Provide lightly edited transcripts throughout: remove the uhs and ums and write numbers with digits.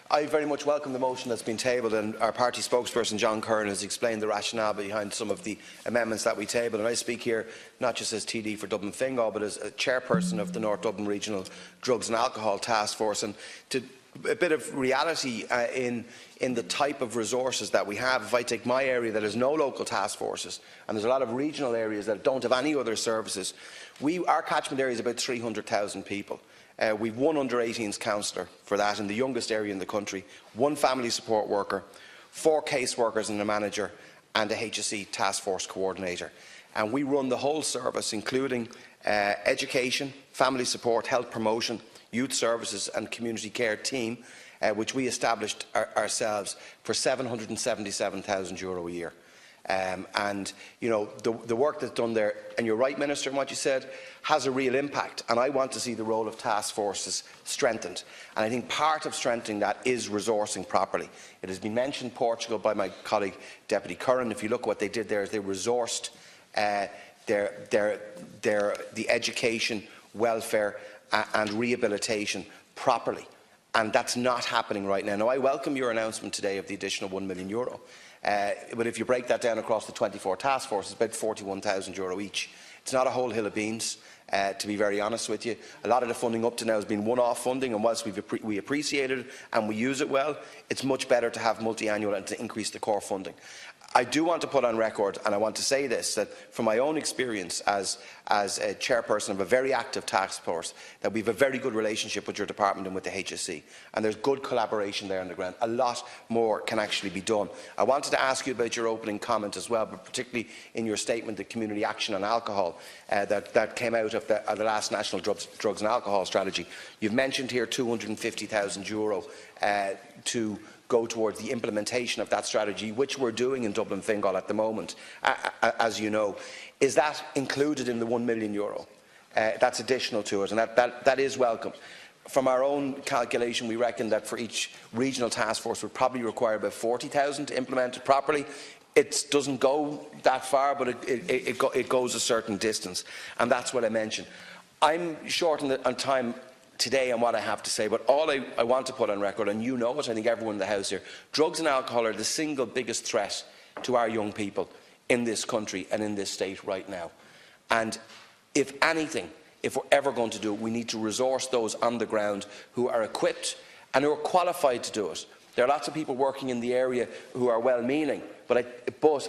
I very much welcome the motion that's been tabled, and our party spokesperson John Curran has explained the rationale behind some of the amendments that we tabled. And I speak here not just as TD for Dublin Fingal, but as a chairperson of the North Dublin Regional Drugs and Alcohol Task Force. And to a bit of reality in the type of resources that we have. If I take my area that has no local task forces, and there's a lot of regional areas that don't have any other services, our catchment area is about 300,000 people. We've one under-18s counsellor for that in the youngest area in the country, one family support worker, 4 caseworkers and a manager, and a HSE task force coordinator. And we run the whole service, including education, family support, health promotion, youth services and community care team, which we established ourselves for €777,000 a year. And you know, the work that's done there, and you're right, Minister, in what you said, has a real impact, and I want to see the role of task forces strengthened. And I think part of strengthening that is resourcing properly. It has been mentioned Portugal by my colleague Deputy Curran. If you look at what they did there, is they resourced the education, welfare and rehabilitation properly, and that's not happening right now. Now, I welcome your announcement today of the additional €1 million. But if you break that down across the 24 task forces, it's about €41,000 each. It's not a whole hill of beans, to be very honest with you. A lot of the funding up to now has been one-off funding, and whilst we appreciate it and we use it well, it's much better to have multi-annual and to increase the core funding. I do want to put on record, and I want to say this, that from my own experience as a chairperson of a very active task force, that we have a very good relationship with your department and with the HSE, and there's good collaboration there on the ground. A lot more can actually be done. I wanted to ask you about your opening comment as well, but particularly in your statement, the community action on alcohol that came out of the last National Drugs and Alcohol Strategy. You've mentioned here €250,000 to go towards the implementation of that strategy, which we're doing in Dublin Fingal at the moment, as you know. Is that included in the €1 million? That's additional to it, and that is welcome. From our own calculation, we reckon that for each regional task force would probably require about 40,000 to implement it properly. It doesn't go that far, but it goes a certain distance, and that's what I mentioned. I'm short on time today and what I have to say, but all I want to put on record, and you know it, I think everyone in the House here, drugs and alcohol are the single biggest threat to our young people in this country and in this state right now. And if anything, if we're ever going to do it, we need to resource those on the ground who are equipped and who are qualified to do it. There are lots of people working in the area who are well-meaning, but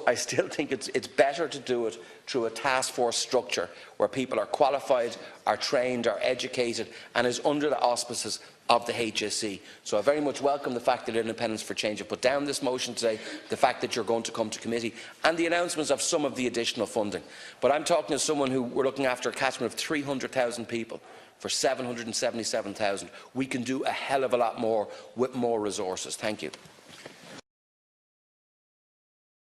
I still think it's better to do it through a task force structure where people are qualified, are trained, are educated, and is under the auspices of the HSE. So I very much welcome the fact that Independence for Change have put down this motion today, the fact that you're going to come to committee, and the announcements of some of the additional funding. But I'm talking as someone who we're looking after a catchment of 300,000 people for 777,000. We can do a hell of a lot more with more resources. Thank you.